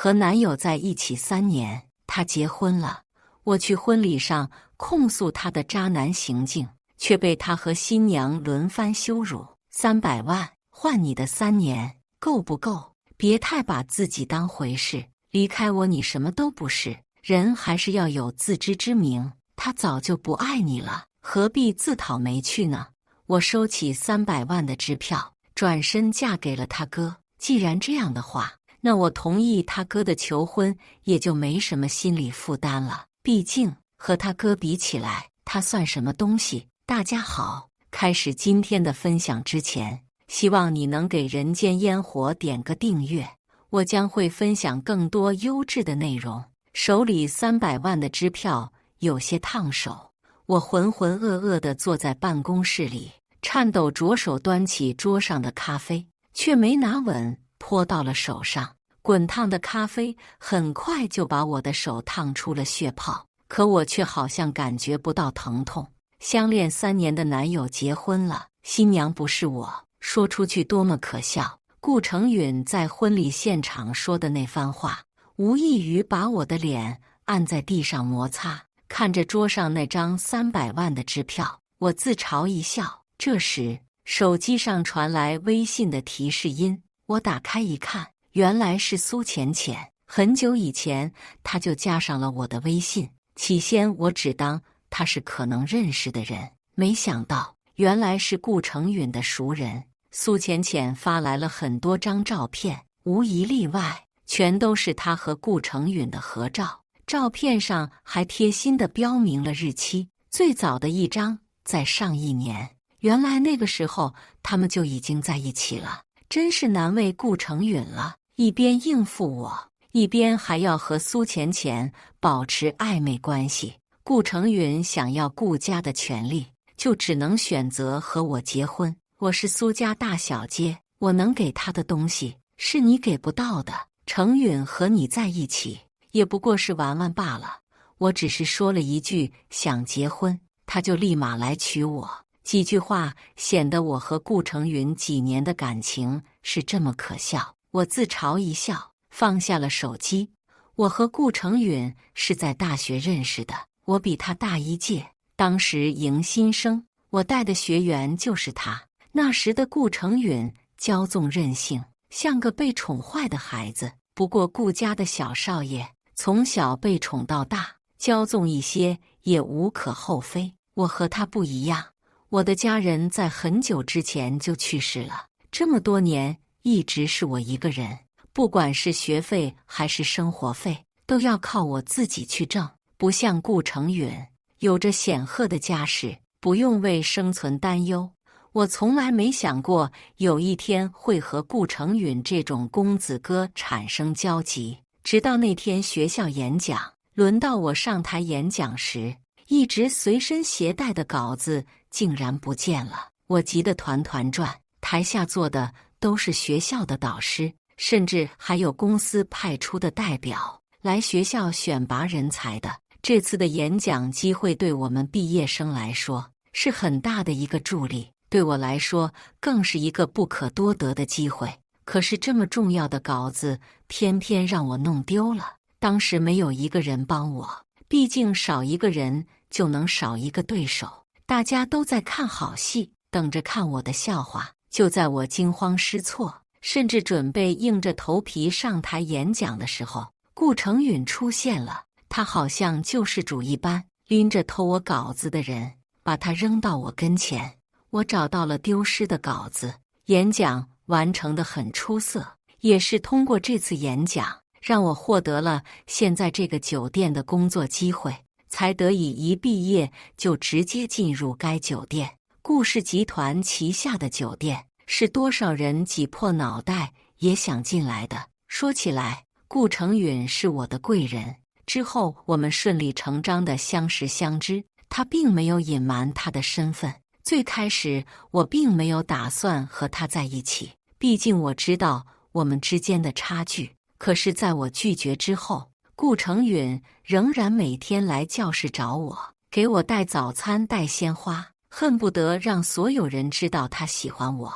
和男友在一起3年，他结婚了。我去婚礼上控诉他的渣男行径，却被他和新娘轮番羞辱。300万换你的3年，够不够？别太把自己当回事，离开我你什么都不是。人还是要有自知之明，他早就不爱你了，何必自讨没趣呢？我收起300万的支票，转身嫁给了他哥。既然这样的话，那我同意他哥的求婚，也就没什么心理负担了。毕竟和他哥比起来，他算什么东西？大家好，开始今天的分享之前，希望你能给人间烟火点个订阅，我将会分享更多优质的内容。手里300万的支票有些烫手，我浑浑噩噩地坐在办公室里，颤抖着手端起桌上的咖啡，却没拿稳，泼到了手上。滚烫的咖啡很快就把我的手烫出了血泡，可我却好像感觉不到疼痛。相恋3年的男友结婚了，新娘不是我，说出去多么可笑。顾成允在婚礼现场说的那番话，无异于把我的脸按在地上摩擦。看着桌上那张300万的支票，我自嘲一笑。这时，手机上传来微信的提示音，我打开一看，原来是苏浅浅。很久以前，她就加上了我的微信。起先我只当她是可能认识的人，没想到原来是顾成允的熟人。苏浅浅发来了很多张照片，无一例外，全都是她和顾成允的合照。照片上还贴心地标明了日期，最早的一张在上1年。原来那个时候他们就已经在一起了，真是难为顾成允了。一边应付我，一边还要和苏浅浅保持暧昧关系。顾成允想要顾家的权利，就只能选择和我结婚。我是苏家大小姐，我能给他的东西是你给不到的。成允和你在一起也不过是玩玩罢了。我只是说了一句想结婚，他就立马来娶我。几句话显得我和顾成允几年的感情是这么可笑。我自嘲一笑，放下了手机。我和顾成允是在大学认识的，我比他大1届，当时迎新生，我带的学员就是他。那时的顾成允骄纵任性，像个被宠坏的孩子。不过顾家的小少爷，从小被宠到大，骄纵一些也无可厚非。我和他不一样，我的家人在很久之前就去世了，这么多年一直是我一个人，不管是学费还是生活费，都要靠我自己去挣。不像顾成允，有着显赫的家世，不用为生存担忧。我从来没想过有一天会和顾成允这种公子哥产生交集，直到那天学校演讲，轮到我上台演讲时，一直随身携带的稿子竟然不见了。我急得团团转，台下坐的都是学校的导师，甚至还有公司派出的代表来学校选拔人才的。这次的演讲机会对我们毕业生来说是很大的一个助力，对我来说更是一个不可多得的机会。可是这么重要的稿子偏偏让我弄丢了。当时没有一个人帮我，毕竟少一个人就能少一个对手，大家都在看好戏，等着看我的笑话。就在我惊慌失措，甚至准备硬着头皮上台演讲的时候，顾成允出现了。他好像救世主一般，拎着偷我稿子的人，把他扔到我跟前。我找到了丢失的稿子，演讲完成得很出色，也是通过这次演讲，让我获得了现在这个酒店的工作机会，才得以一毕业就直接进入该酒店。顾氏集团旗下的酒店，是多少人挤破脑袋也想进来的。说起来，顾成允是我的贵人，之后我们顺理成章的相识相知，他并没有隐瞒他的身份。最开始我并没有打算和他在一起，毕竟我知道我们之间的差距。可是在我拒绝之后，顾成允仍然每天来教室找我，给我带早餐带鲜花，恨不得让所有人知道他喜欢我。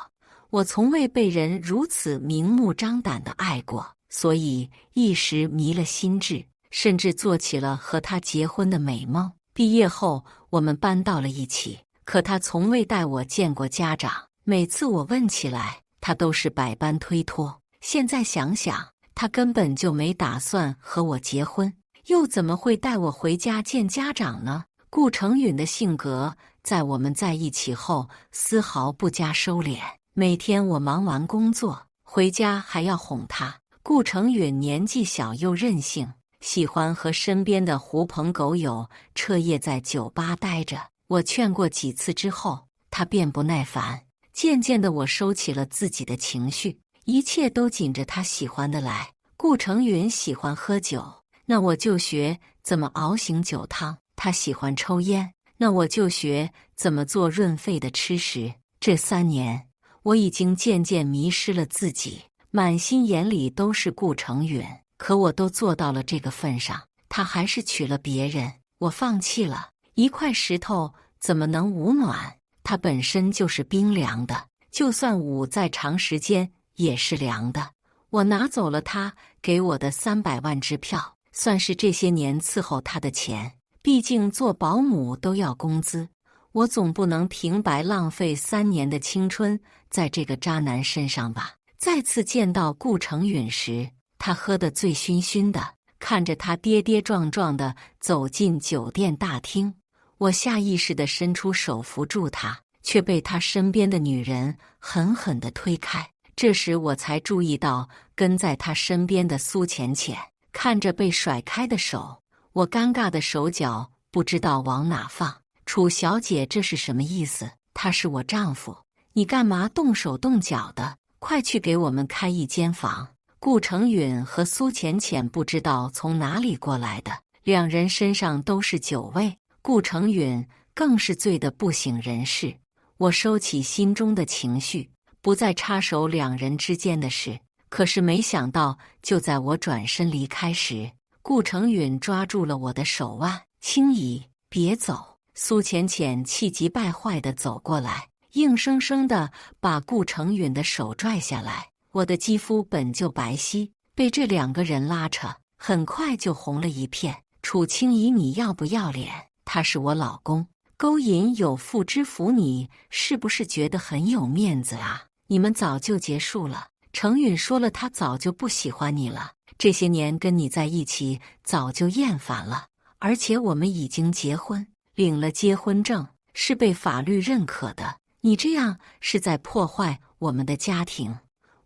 我从未被人如此明目张胆地爱过，所以一时迷了心智，甚至做起了和他结婚的美梦。毕业后，我们搬到了一起，可他从未带我见过家长。每次我问起来，他都是百般推脱。现在想想，他根本就没打算和我结婚，又怎么会带我回家见家长呢？顾成允的性格，在我们在一起后丝毫不加收敛。每天我忙完工作回家还要哄他。顾成允年纪小又任性，喜欢和身边的狐朋狗友彻夜在酒吧待着。我劝过几次之后，他便不耐烦。渐渐的，我收起了自己的情绪，一切都紧着他喜欢的来。顾成允喜欢喝酒，那我就学怎么熬醒酒汤；他喜欢抽烟，那我就学怎么做润肺的吃食。这3年，我已经渐渐迷失了自己，满心眼里都是顾成允。可我都做到了这个份上，他还是娶了别人，我放弃了。一块石头怎么能捂暖？它本身就是冰凉的，就算捂再长时间也是凉的。我拿走了他给我的300万支票，算是这些年伺候他的钱。毕竟做保姆都要工资，我总不能平白浪费3年的青春在这个渣男身上吧。再次见到顾成允时，他喝得醉醺醺的，看着他跌跌撞撞地走进酒店大厅，我下意识地伸出手扶住他，却被他身边的女人狠狠地推开。这时我才注意到跟在他身边的苏浅浅，看着被甩开的手，我尴尬的手脚不知道往哪放。楚小姐，这是什么意思？他是我丈夫，你干嘛动手动脚的？快去给我们开一间房。顾成允和苏浅浅不知道从哪里过来的，两人身上都是酒味，顾成允更是醉得不省人事。我收起心中的情绪，不再插手两人之间的事。可是没想到，就在我转身离开时，顾成允抓住了我的手腕。青怡，别走！苏浅浅气急败坏地走过来，硬生生地把顾成允的手拽下来。我的肌肤本就白皙，被这2个人拉扯，很快就红了一片。楚青怡，你要不要脸？他是我老公，勾引有妇之夫，你是不是觉得很有面子啊？你们早就结束了。程允说了，他早就不喜欢你了，这些年跟你在一起早就厌烦了，而且我们已经结婚，领了结婚证，是被法律认可的。你这样是在破坏我们的家庭。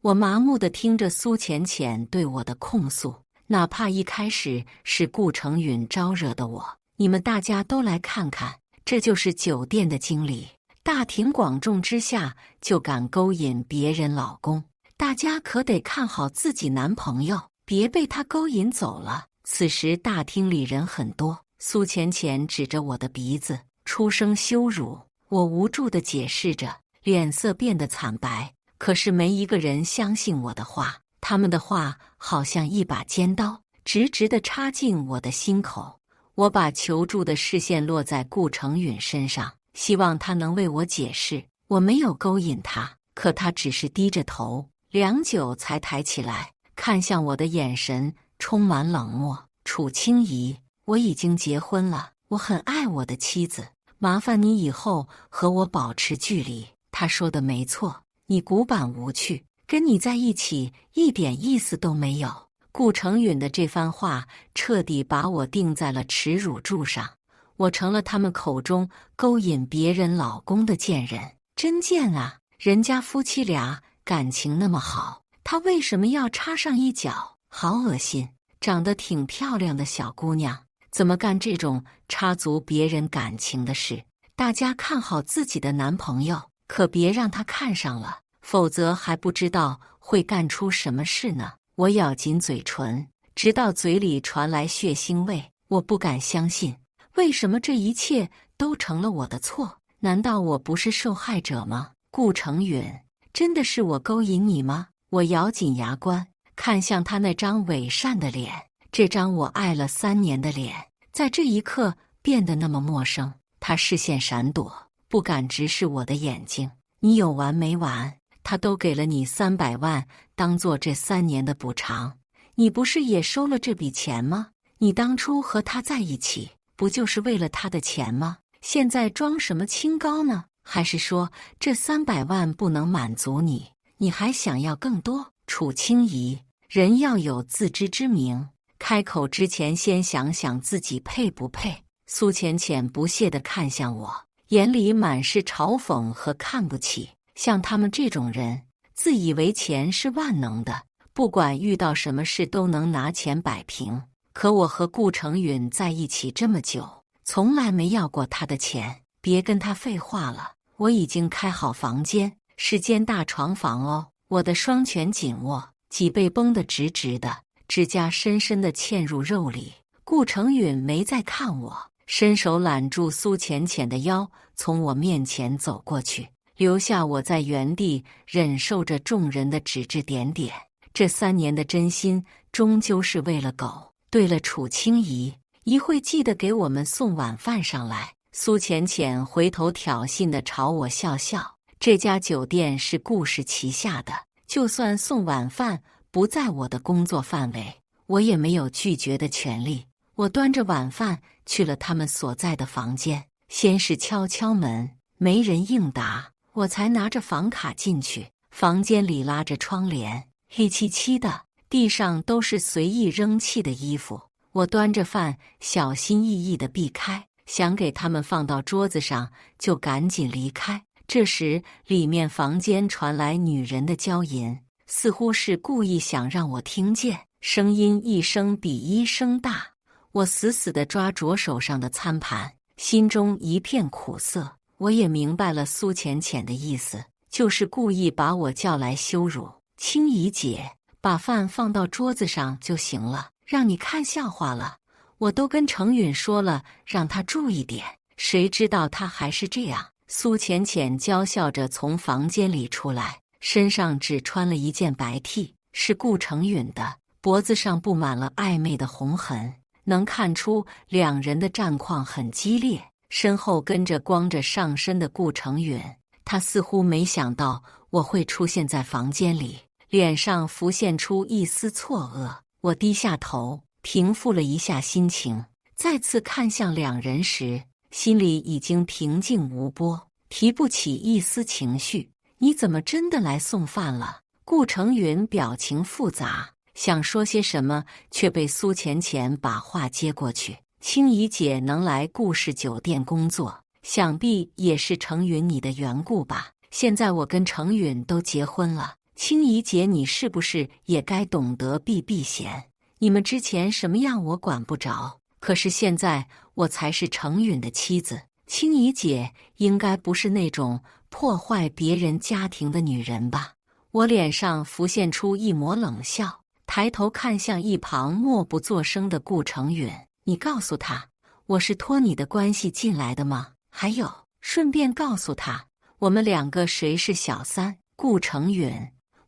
我麻木地听着苏浅浅对我的控诉，哪怕一开始是顾成允招惹的我。你们大家都来看看，这就是酒店的经理，大庭广众之下就敢勾引别人老公，大家可得看好自己男朋友，别被他勾引走了。此时大厅里人很多，苏浅浅指着我的鼻子，出声羞辱。我无助地解释着，脸色变得惨白。可是没一个人相信我的话，他们的话好像一把尖刀，直直地插进我的心口。我把求助的视线落在顾成允身上，希望他能为我解释。我没有勾引他，可他只是低着头，良久才抬起来，看向我的眼神充满冷漠。楚青怡，我已经结婚了，我很爱我的妻子，麻烦你以后和我保持距离。他说的没错，你古板无趣，跟你在一起一点意思都没有。顾成允的这番话彻底把我钉在了耻辱柱上，我成了他们口中勾引别人老公的贱人。真贱啊！人家夫妻俩感情那么好，他为什么要插上一脚？好恶心！长得挺漂亮的小姑娘，怎么干这种插足别人感情的事？大家看好自己的男朋友，可别让他看上了，否则还不知道会干出什么事呢。我咬紧嘴唇，直到嘴里传来血腥味。我不敢相信，为什么这一切都成了我的错？难道我不是受害者吗？顾成允，真的是我勾引你吗？我咬紧牙关，看向他那张伪善的脸，这张我爱了3年的脸，在这一刻变得那么陌生。他视线闪躲，不敢直视我的眼睛。你有完没完？他都给了你300万，当做这3年的补偿。你不是也收了这笔钱吗？你当初和他在一起，不就是为了他的钱吗？现在装什么清高呢？还是说这300万不能满足你，你还想要更多？楚清怡，人要有自知之明，开口之前先想想自己配不配。苏浅浅不屑地看向我，眼里满是嘲讽和看不起。像他们这种人，自以为钱是万能的，不管遇到什么事都能拿钱摆平。可我和顾成允在一起这么久，从来没要过他的钱。别跟他废话了，我已经开好房间，是间大床房哦。我的双拳紧握，脊背绷得直直的，指甲深深地嵌入肉里。顾成允没再看我，伸手揽住苏浅浅的腰，从我面前走过去，留下我在原地忍受着众人的指指点点。这3年的真心，终究是为了狗。对了，楚清怡，一会记得给我们送晚饭上来。苏浅浅回头挑衅地朝我笑笑。这家酒店是顾氏旗下的，就算送晚饭不在我的工作范围，我也没有拒绝的权利。我端着晚饭去了他们所在的房间，先是敲敲门，没人应答，我才拿着房卡进去。房间里拉着窗帘，黑漆漆的，地上都是随意扔弃的衣服。我端着饭，小心翼翼地避开，想给他们放到桌子上，就赶紧离开。这时，里面房间传来女人的娇吟，似乎是故意想让我听见，声音一声比一声大。我死死地抓着手上的餐盘，心中一片苦涩。我也明白了苏浅浅的意思，就是故意把我叫来羞辱。清怡姐，把饭放到桌子上就行了，让你看笑话了。我都跟程允说了，让他注意点，谁知道他还是这样。苏浅浅娇笑着从房间里出来，身上只穿了一件白 T， 是顾成允的，脖子上布满了暧昧的红痕，能看出两人的战况很激烈。身后跟着光着上身的顾成允，他似乎没想到我会出现在房间里，脸上浮现出一丝错愕。我低下头，平复了一下心情，再次看向两人时，心里已经平静无波，提不起一丝情绪。你怎么真的来送饭了？顾成允表情复杂，想说些什么，却被苏浅浅把话接过去。清怡姐能来顾氏酒店工作，想必也是程允你的缘故吧？现在我跟程允都结婚了，清怡姐你是不是也该懂得避避嫌？你们之前什么样我管不着，可是现在我才是程允的妻子，清怡姐应该不是那种破坏别人家庭的女人吧？我脸上浮现出一抹冷笑，抬头看向一旁默不作声的顾成允。你告诉他，我是托你的关系进来的吗？还有，顺便告诉他，我们两个谁是小三？顾成允，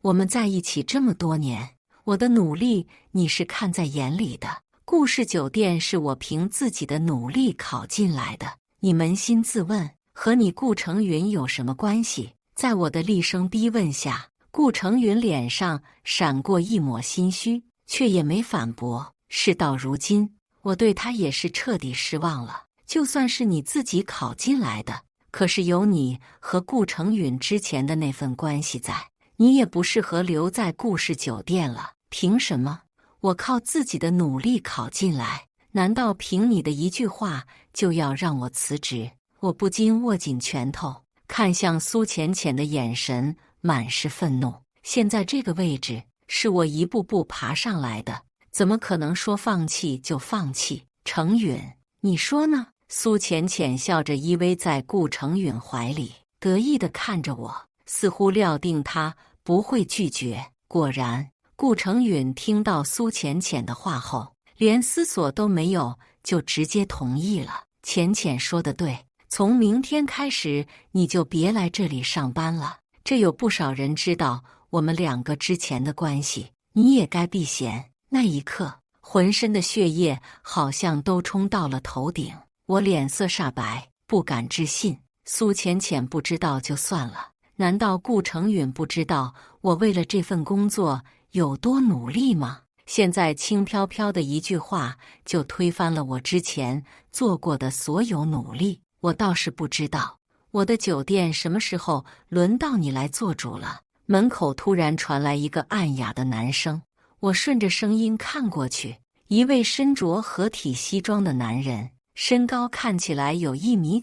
我们在一起这么多年，我的努力你是看在眼里的。顾氏酒店是我凭自己的努力考进来的，你扪心自问，和你顾成允有什么关系？在我的厉声逼问下，顾成允脸上闪过一抹心虚，却也没反驳。事到如今，我对他也是彻底失望了。就算是你自己考进来的，可是有你和顾成允之前的那份关系在，你也不适合留在顾氏酒店了。凭什么？我靠自己的努力考进来，难道凭你的一句话就要让我辞职？我不禁握紧拳头，看向苏浅浅的眼神满是愤怒。现在这个位置是我一步步爬上来的，怎么可能说放弃就放弃？程允，你说呢？苏浅浅笑着依偎在顾成允怀里，得意地看着我，似乎料定他不会拒绝。果然，顾成允听到苏浅浅的话后，连思索都没有，就直接同意了。浅浅说得对，从明天开始你就别来这里上班了。这有不少人知道我们两个之前的关系，你也该避嫌。那一刻，浑身的血液好像都冲到了头顶，我脸色煞白，不敢置信。苏浅浅不知道就算了，难道顾成允不知道我为了这份工作有多努力吗？现在轻飘飘的一句话就推翻了我之前做过的所有努力。我倒是不知道，我的酒店什么时候轮到你来做主了？门口突然传来一个暗哑的男声，我顺着声音看过去，一位身着合体西装的男人，身高看起来有1.9米，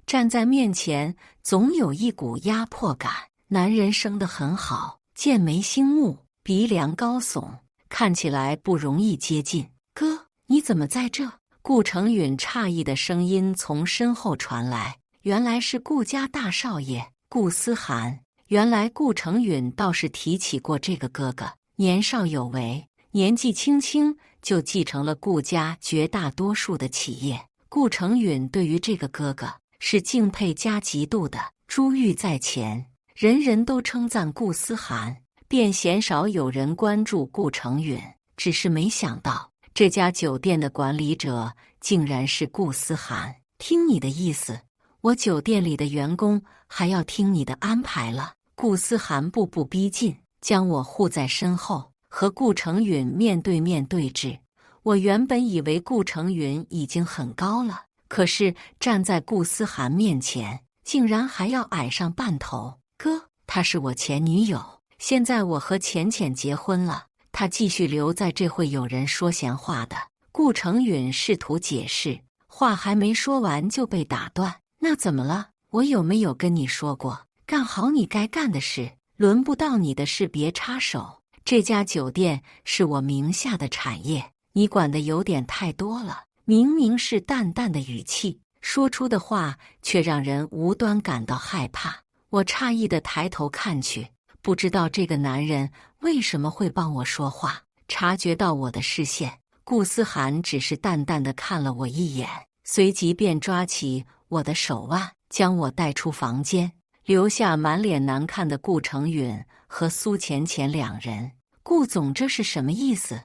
站在面前总有一股压迫感。男人生得很好，剑眉星目，鼻梁高耸，看起来不容易接近。哥，你怎么在这？顾成允诧异的声音从身后传来，原来是顾家大少爷顾思涵。原来顾成允倒是提起过这个哥哥，年少有为，年纪轻轻就继承了顾家绝大多数的企业。顾成允对于这个哥哥是敬佩加嫉妒的。珠玉在前，人人都称赞顾思涵，便鲜少有人关注顾成允。只是没想到，这家酒店的管理者竟然是顾思涵。听你的意思，我酒店里的员工还要听你的安排了。顾思涵步步逼近，将我护在身后，和顾成允面对面对峙。我原本以为顾成允已经很高了，可是站在顾思涵面前，竟然还要矮上半头。哥，她是我前女友，现在我和浅浅结婚了，她继续留在这会有人说闲话的。顾成允试图解释，话还没说完就被打断。那怎么了？我有没有跟你说过，干好你该干的事，轮不到你的事别插手。这家酒店是我名下的产业，你管的有点太多了。明明是淡淡的语气，说出的话却让人无端感到害怕。我诧异地抬头看去，不知道这个男人为什么会帮我说话。察觉到我的视线，顾思涵只是淡淡地看了我一眼，随即便抓起我的手腕，将我带出房间，留下满脸难看的顾成允和苏浅浅两人。顾总，这是什么意思？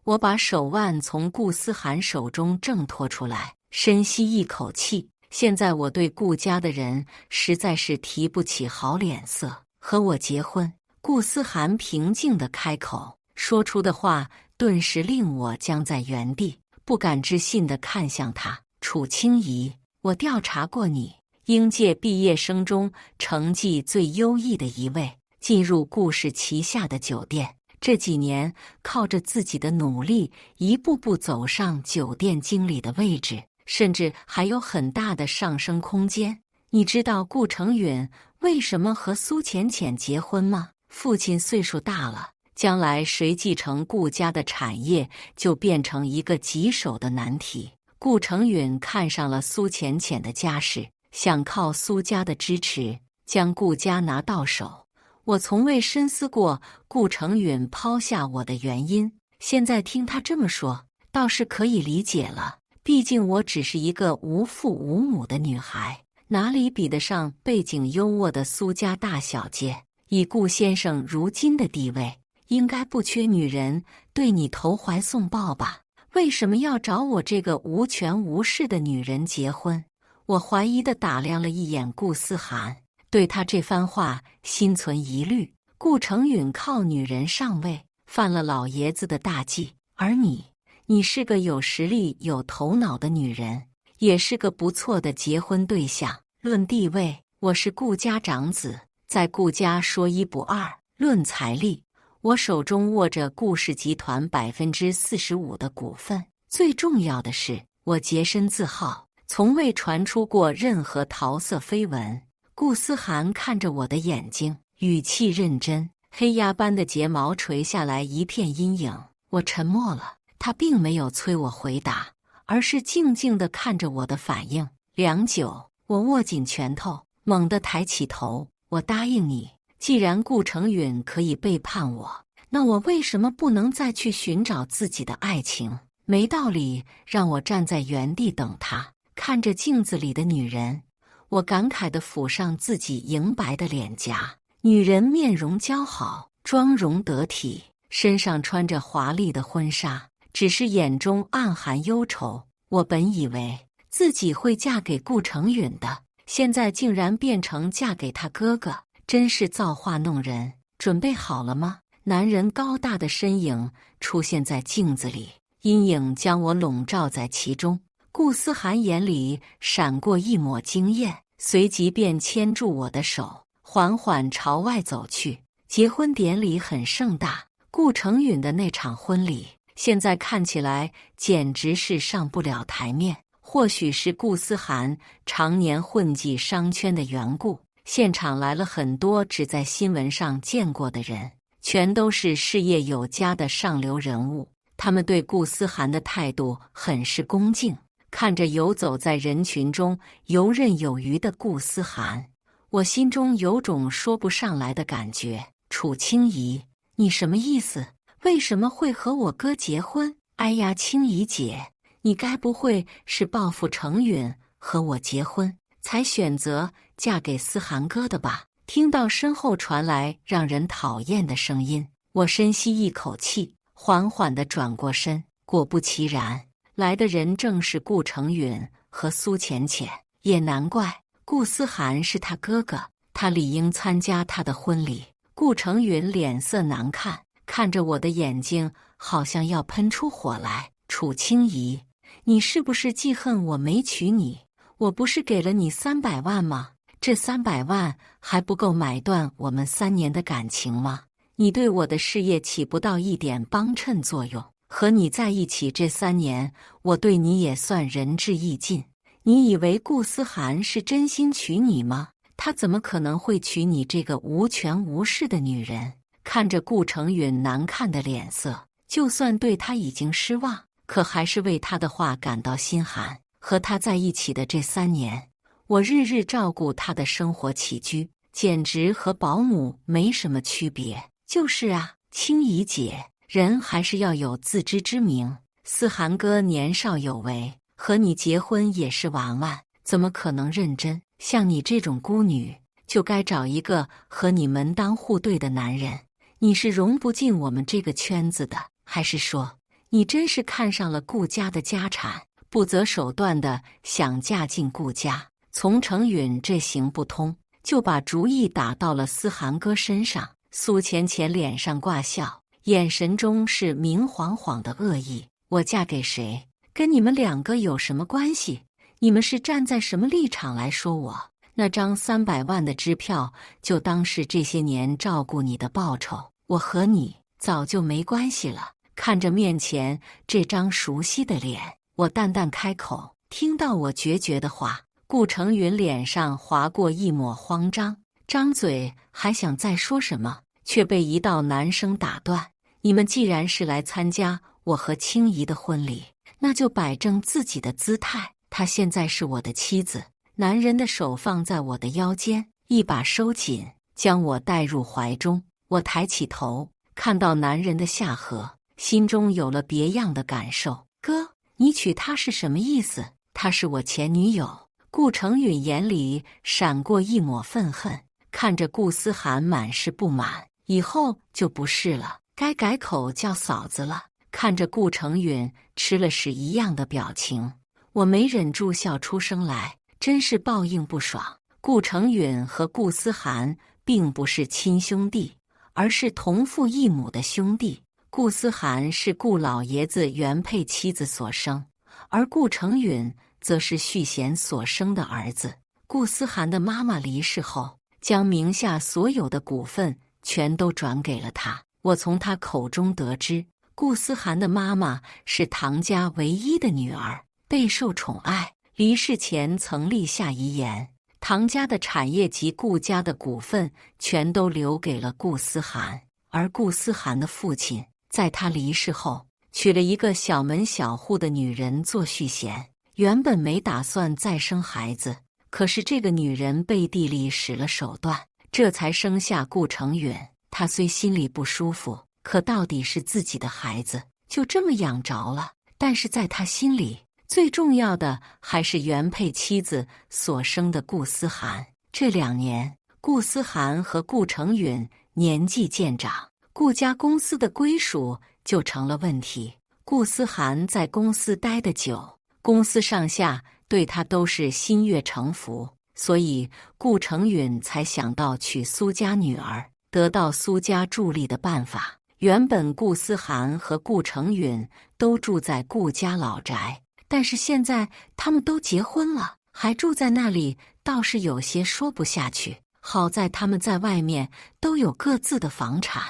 我把手腕从顾思涵手中挣脱出来，深吸一口气。现在我对顾家的人实在是提不起好脸色。和我结婚？顾思涵平静地开口，说出的话顿时令我僵在原地，不敢置信地看向他。楚清怡，我调查过你，应届毕业生中成绩最优异的一位，进入顾氏旗下的酒店。这几年靠着自己的努力，一步步走上酒店经理的位置，甚至还有很大的上升空间。你知道顾成允为什么和苏浅浅结婚吗？父亲岁数大了，将来谁继承顾家的产业，就变成一个棘手的难题。顾成允看上了苏浅浅的家世，想靠苏家的支持将顾家拿到手。我从未深思过顾成允抛下我的原因，现在听他这么说，倒是可以理解了。毕竟我只是一个无父无母的女孩，哪里比得上背景优渥的苏家大小姐？以顾先生如今的地位，应该不缺女人对你投怀送抱吧？为什么要找我这个无权无势的女人结婚？我怀疑地打量了一眼顾思涵，对他这番话心存疑虑。顾成允靠女人上位，犯了老爷子的大忌，而你是个有实力有头脑的女人，也是个不错的结婚对象。论地位，我是顾家长子，在顾家说一不二。论财力，我手中握着顾氏集团45%的股份。最重要的是，我洁身自好，从未传出过任何桃色绯闻。顾思涵看着我的眼睛，语气认真，黑鸦般的睫毛垂下来一片阴影。我沉默了，他并没有催我回答，而是静静地看着我的反应。良久，我握紧拳头，猛地抬起头。我答应你，既然顾成允可以背叛我，那我为什么不能再去寻找自己的爱情？没道理让我站在原地等他。看着镜子里的女人，我感慨地抚上自己莹白的脸颊。女人面容姣好，妆容得体，身上穿着华丽的婚纱，只是眼中暗含忧愁。我本以为自己会嫁给顾成允的，现在竟然变成嫁给他哥哥，真是造化弄人。准备好了吗？男人高大的身影出现在镜子里，阴影将我笼罩在其中。顾思涵眼里闪过一抹惊艳，随即便牵住我的手，缓缓朝外走去。结婚典礼很盛大，顾成允的那场婚礼现在看起来简直是上不了台面。或许是顾思涵常年混迹商圈的缘故，现场来了很多只在新闻上见过的人，全都是事业有家的上流人物。他们对顾思涵的态度很是恭敬，看着游走在人群中游刃有余的顾思涵，我心中有种说不上来的感觉。楚清怡，你什么意思？为什么会和我哥结婚？哎呀，清怡姐，你该不会是报复程允和我结婚，才选择嫁给思涵哥的吧？听到身后传来让人讨厌的声音，我深吸一口气，缓缓地转过身。果不其然，来的人正是顾成允和苏浅浅。也难怪，顾思涵是他哥哥，他理应参加他的婚礼。顾成允脸色难看，看着我的眼睛好像要喷出火来。楚清怡，你是不是记恨我没娶你？我不是给了你300万吗？这300万还不够买断我们3年的感情吗？你对我的事业起不到一点帮衬作用。和你在一起这3年，我对你也算仁至义尽。你以为顾思涵是真心娶你吗？他怎么可能会娶你这个无权无势的女人？看着顾成允难看的脸色，就算对他已经失望，可还是为他的话感到心寒。和他在一起的这3年，我日日照顾他的生活起居，简直和保姆没什么区别。就是啊，清怡姐，人还是要有自知之明。思涵哥年少有为，和你结婚也是玩玩，怎么可能认真？像你这种孤女，就该找一个和你门当户对的男人。你是融不进我们这个圈子的，还是说你真是看上了顾家的家产，不择手段的想嫁进顾家？从程允这行不通，就把主意打到了思涵哥身上。苏浅浅脸上挂笑，眼神中是明晃晃的恶意。我嫁给谁，跟你们2个有什么关系？你们是站在什么立场来说我？那张300万的支票，就当是这些年照顾你的报酬。我和你早就没关系了。看着面前这张熟悉的脸，我淡淡开口。听到我决绝的话，顾成允脸上划过一抹慌张，张嘴还想再说什么，却被一道男声打断。你们既然是来参加我和清怡的婚礼，那就摆正自己的姿态。她现在是我的妻子。男人的手放在我的腰间，一把收紧，将我带入怀中。我抬起头，看到男人的下颌，心中有了别样的感受。哥，你娶她是什么意思？她是我前女友。顾成允眼里闪过一抹愤恨，看着顾思涵满是不满。以后就不是了，该改口叫嫂子了。看着顾成允吃了屎一样的表情，我没忍住笑出声来，真是报应不爽。顾成允和顾思涵并不是亲兄弟，而是同父异母的兄弟。顾思涵是顾老爷子原配妻子所生，而顾成允则是续弦所生的儿子。顾思涵的妈妈离世后，将名下所有的股份全都转给了他。我从他口中得知，顾思涵的妈妈是唐家唯一的女儿，备受宠爱。离世前曾立下遗言，唐家的产业及顾家的股份全都留给了顾思涵。而顾思涵的父亲在他离世后，娶了一个小门小户的女人做续弦，原本没打算再生孩子，可是这个女人背地里使了手段，这才生下顾成允。他虽心里不舒服，可到底是自己的孩子，就这么养着了。但是在他心里，最重要的还是原配妻子所生的顾思涵。这2年，顾思涵和顾成允年纪渐长，顾家公司的归属就成了问题。顾思涵在公司待得久，公司上下对他都是心悦诚服，所以顾成允才想到娶苏家女儿。得到苏家助力的办法。原本顾思涵和顾成允都住在顾家老宅，但是现在他们都结婚了，还住在那里，倒是有些说不下去。好在他们在外面都有各自的房产，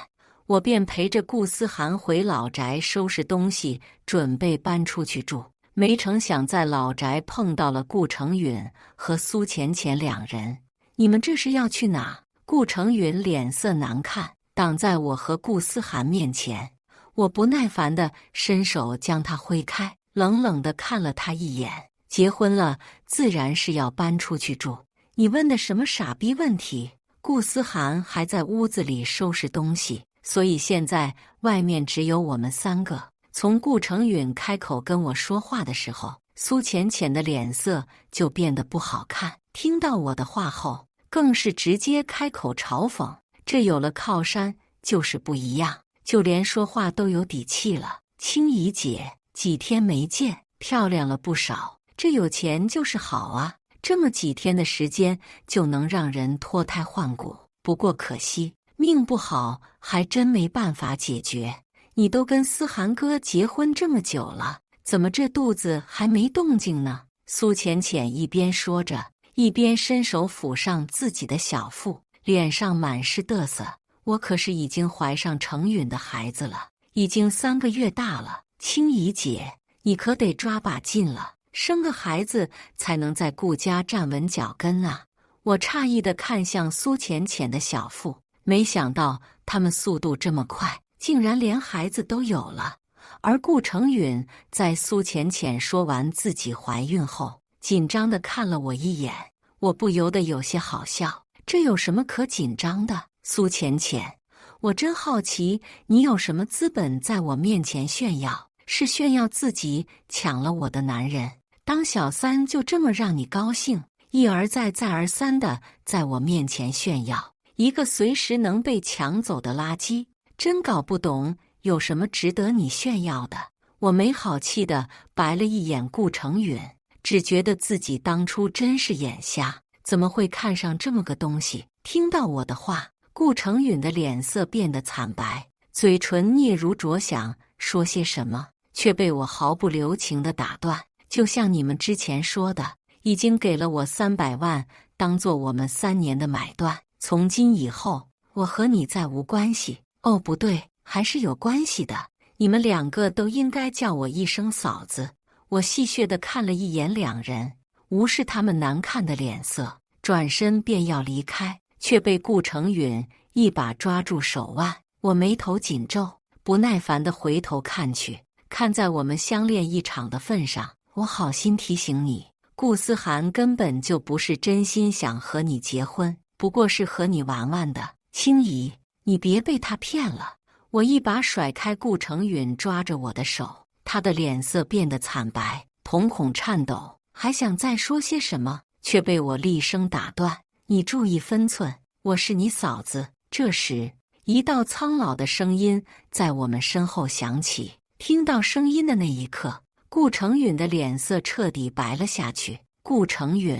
我便陪着顾思涵回老宅收拾东西，准备搬出去住。没成想在老宅碰到了顾成允和苏浅浅两人。你们这是要去哪？顾成允脸色难看，挡在我和顾思涵面前。我不耐烦地伸手将他挥开，冷冷地看了他一眼。结婚了，自然是要搬出去住。你问的什么傻逼问题？顾思涵还在屋子里收拾东西，所以现在外面只有我们三个。从顾成允开口跟我说话的时候，苏浅浅的脸色就变得不好看。听到我的话后，更是直接开口嘲讽，这有了靠山就是不一样，就连说话都有底气了。青怡姐，几天没见，漂亮了不少，这有钱就是好啊，这么几天的时间就能让人脱胎换骨。不过可惜命不好，还真没办法解决。你都跟思涵哥结婚这么久了，怎么这肚子还没动静呢？苏浅浅一边说着，一边伸手抚上自己的小腹，脸上满是得瑟。我可是已经怀上程允的孩子了，已经3个月大了。青怡姐，你可得抓把劲了，生个孩子才能在顾家站稳脚跟啊！我诧异地看向苏浅浅的小腹，没想到他们速度这么快，竟然连孩子都有了。而顾成允在苏浅浅说完自己怀孕后，紧张地看了我一眼，我不由得有些好笑。这有什么可紧张的？苏浅浅，我真好奇，你有什么资本在我面前炫耀？是炫耀自己抢了我的男人，当小三就这么让你高兴？一而再再而三的在我面前炫耀一个随时能被抢走的垃圾，真搞不懂有什么值得你炫耀的。我没好气的白了一眼顾成允，只觉得自己当初真是眼瞎，怎么会看上这么个东西？听到我的话，顾成允的脸色变得惨白，嘴唇嗫如着想说些什么，却被我毫不留情地打断。就像你们之前说的，已经给了我300万，当做我们3年的买断。从今以后，我和你再无关系。哦，不对，还是有关系的。你们2个都应该叫我一声嫂子。我戏谑地看了一眼两人，无视他们难看的脸色，转身便要离开，却被顾成允一把抓住手腕。我眉头紧皱，不耐烦地回头看去，看在我们相恋一场的份上，我好心提醒你，顾思涵根本就不是真心想和你结婚，不过是和你玩玩的。青怡，你别被他骗了。我一把甩开顾成允抓着我的手，他的脸色变得惨白，瞳孔颤抖，还想再说些什么，却被我厉声打断。你注意分寸，我是你嫂子。这时，一道苍老的声音在我们身后响起。听到声音的那一刻，顾成允的脸色彻底白了下去。顾成允，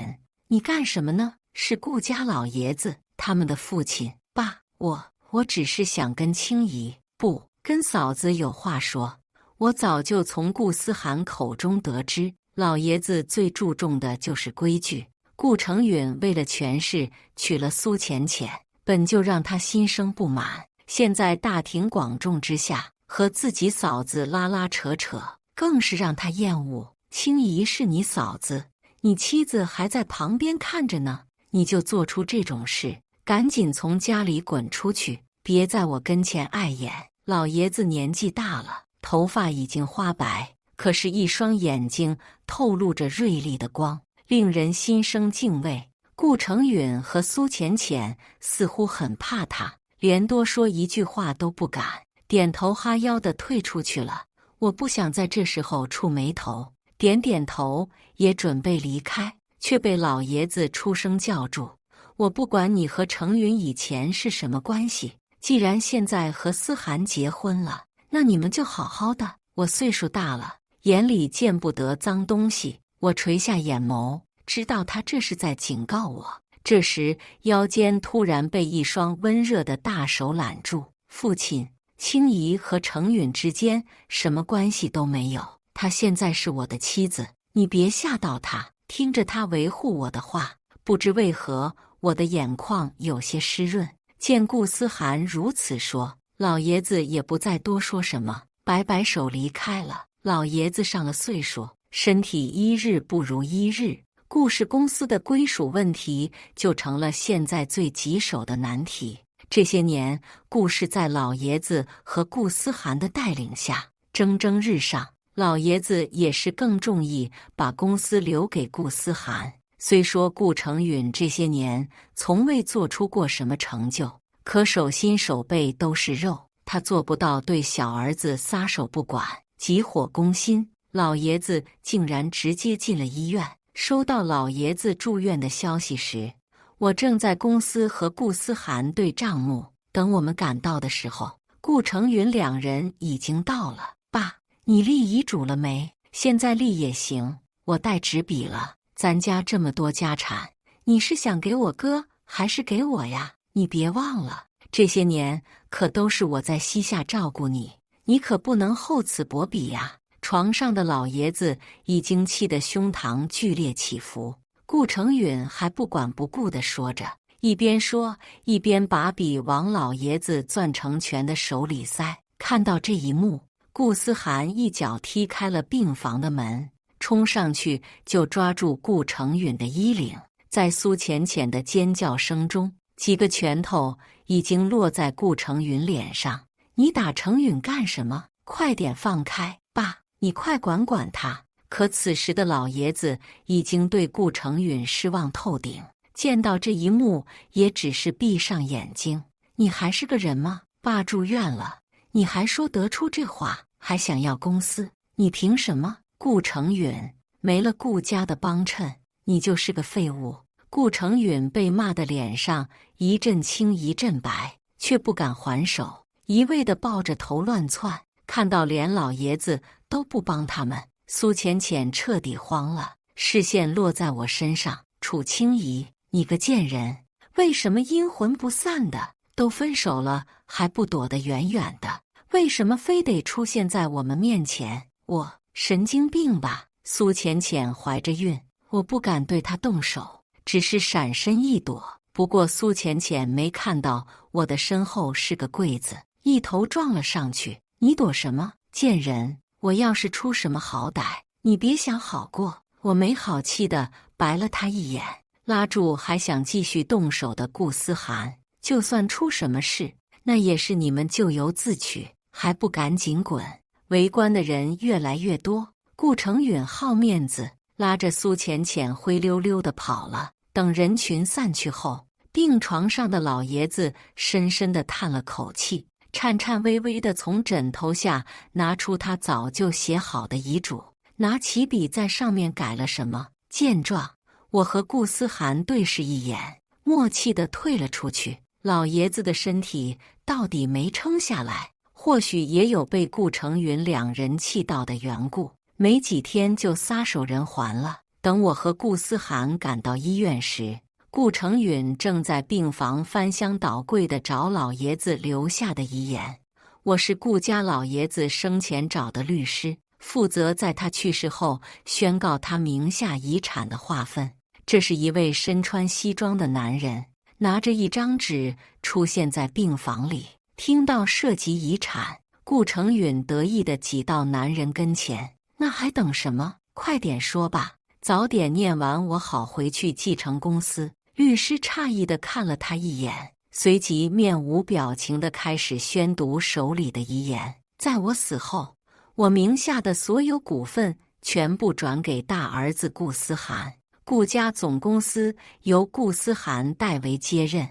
你干什么呢？是顾家老爷子，他们的父亲。爸，我只是想跟青怡，不，跟嫂子有话说。我早就从顾思涵口中得知，老爷子最注重的就是规矩。顾成允为了权势娶了苏浅浅，本就让他心生不满，现在大庭广众之下和自己嫂子拉拉扯扯，更是让他厌恶。青怡是你嫂子，你妻子还在旁边看着呢，你就做出这种事，赶紧从家里滚出去，别在我跟前碍眼。老爷子年纪大了，头发已经花白，可是一双眼睛透露着锐利的光，令人心生敬畏。顾成允和苏浅浅似乎很怕他，连多说一句话都不敢，点头哈腰地退出去了。我不想在这时候触眉头，点点头，也准备离开，却被老爷子出声叫住。我不管你和程允以前是什么关系，既然现在和思涵结婚了，那你们就好好的。我岁数大了，眼里见不得脏东西。我垂下眼眸，知道他这是在警告我，这时腰间突然被一双温热的大手揽住。父亲，青姨和程允之间什么关系都没有，她现在是我的妻子，你别吓到她。听着他维护我的话，不知为何我的眼眶有些湿润。见顾思涵如此说，老爷子也不再多说什么，摆摆手离开了。老爷子上了岁数，身体一日不如一日，顾氏公司的归属问题就成了现在最棘手的难题。这些年，顾氏在老爷子和顾思涵的带领下蒸蒸日上，老爷子也是更中意把公司留给顾思涵。虽说顾成允这些年从未做出过什么成就，可手心手背都是肉，他做不到对小儿子撒手不管，急火攻心。老爷子竟然直接进了医院。收到老爷子住院的消息时，我正在公司和顾思涵对账目。等我们赶到的时候，顾成允两人已经到了。爸，你立遗嘱了没？现在立也行，我带纸笔了。咱家这么多家产，你是想给我哥还是给我呀？你别忘了，这些年可都是我在膝下照顾你，你可不能厚此薄彼呀。床上的老爷子已经气得胸膛剧烈起伏，顾成允还不管不顾地说着，一边说一边把笔往老爷子攥成拳的手里塞。看到这一幕，顾思涵一脚踢开了病房的门，冲上去就抓住顾成允的衣领。在苏浅浅的尖叫声中，几个拳头已经落在顾成允脸上。你打成允干什么？快点放开！爸，你快管管他！可此时的老爷子已经对顾成允失望透顶，见到这一幕也只是闭上眼睛。你还是个人吗？爸住院了，你还说得出这话，还想要公司？你凭什么？顾成允，没了顾家的帮衬，你就是个废物。顾成允被骂的脸上一阵青一阵白，却不敢还手，一味地抱着头乱窜。看到连老爷子都不帮他们，苏浅浅彻底慌了，视线落在我身上。楚清怡，你个贱人，为什么阴魂不散的？都分手了还不躲得远远的？为什么非得出现在我们面前？我神经病吧？苏浅浅怀着孕，我不敢对她动手，只是闪身一躲。不过苏浅浅没看到我的身后是个柜子，一头撞了上去。你躲什么，贱人？我要是出什么好歹，你别想好过。我没好气地白了他一眼，拉住还想继续动手的顾思涵。就算出什么事，那也是你们咎由自取，还不赶紧滚！围观的人越来越多，顾成允好面子，拉着苏浅浅灰溜溜地跑了。等人群散去后，病床上的老爷子深深地叹了口气，颤颤巍巍地从枕头下拿出他早就写好的遗嘱，拿起笔在上面改了什么。见状，我和顾思涵对视一眼，默契地退了出去。老爷子的身体到底没撑下来，或许也有被顾成允两人气到的缘故，没几天就撒手人寰了。等我和顾思涵赶到医院时，顾成允正在病房翻箱倒柜地找老爷子留下的遗言。我是顾家老爷子生前找的律师，负责在他去世后宣告他名下遗产的划分。这是一位身穿西装的男人，拿着一张纸出现在病房里。听到涉及遗产，顾成允得意地挤到男人跟前。那还等什么？快点说吧，早点念完我好回去继承公司。律师诧异地看了他一眼，随即面无表情地开始宣读手里的遗言。在我死后，我名下的所有股份全部转给大儿子顾思涵，顾家总公司由顾思涵代为接任。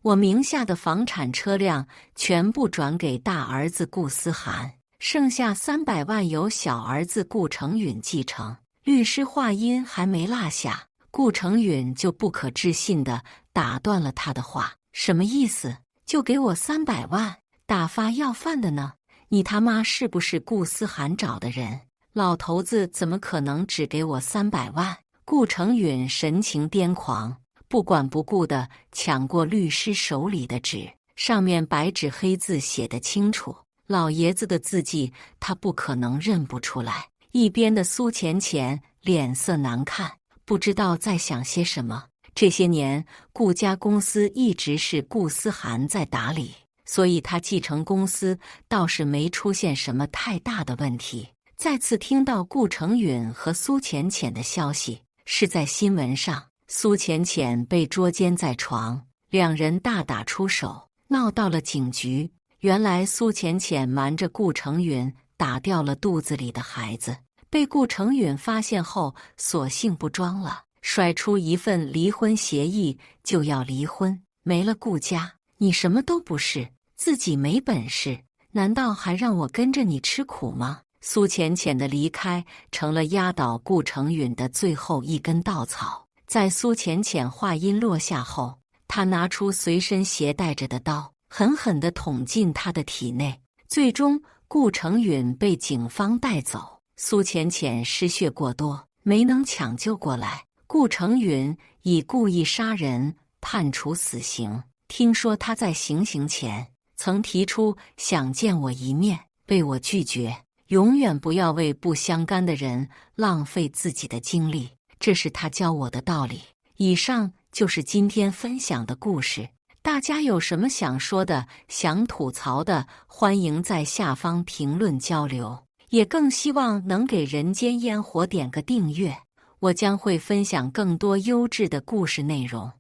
我名下的房产车辆全部转给大儿子顾思涵，剩下300万由小儿子顾成允继承。律师话音还没落下，顾成允就不可置信地打断了他的话。什么意思？就给我300万？打发要饭的呢？你他妈是不是顾思涵找的人？老头子怎么可能只给我300万？顾成允神情癫狂，不管不顾地抢过律师手里的纸，上面白纸黑字写得清楚，老爷子的字迹他不可能认不出来。一边的苏浅浅脸色难看，不知道在想些什么。这些年，顾家公司一直是顾思涵在打理，所以他继承公司倒是没出现什么太大的问题。再次听到顾成允和苏浅浅的消息，是在新闻上，苏浅浅被捉奸在床，两人大打出手，闹到了警局。原来苏浅浅瞒着顾成允打掉了肚子里的孩子，被顾成允发现后，索性不装了，甩出一份离婚协议就要离婚。没了顾家，你什么都不是，自己没本事，难道还让我跟着你吃苦吗？苏浅浅的离开成了压倒顾成允的最后一根稻草。在苏浅浅话音落下后，他拿出随身携带着的刀，狠狠地捅进他的体内。最终，顾成允被警方带走。苏浅浅失血过多，没能抢救过来。顾成允以故意杀人判处死刑。听说他在行刑前曾提出想见我一面，被我拒绝。永远不要为不相干的人浪费自己的精力，这是他教我的道理。以上就是今天分享的故事，大家有什么想说的、想吐槽的，欢迎在下方评论交流。也更希望能给人间烟火点个订阅，我将会分享更多优质的故事内容。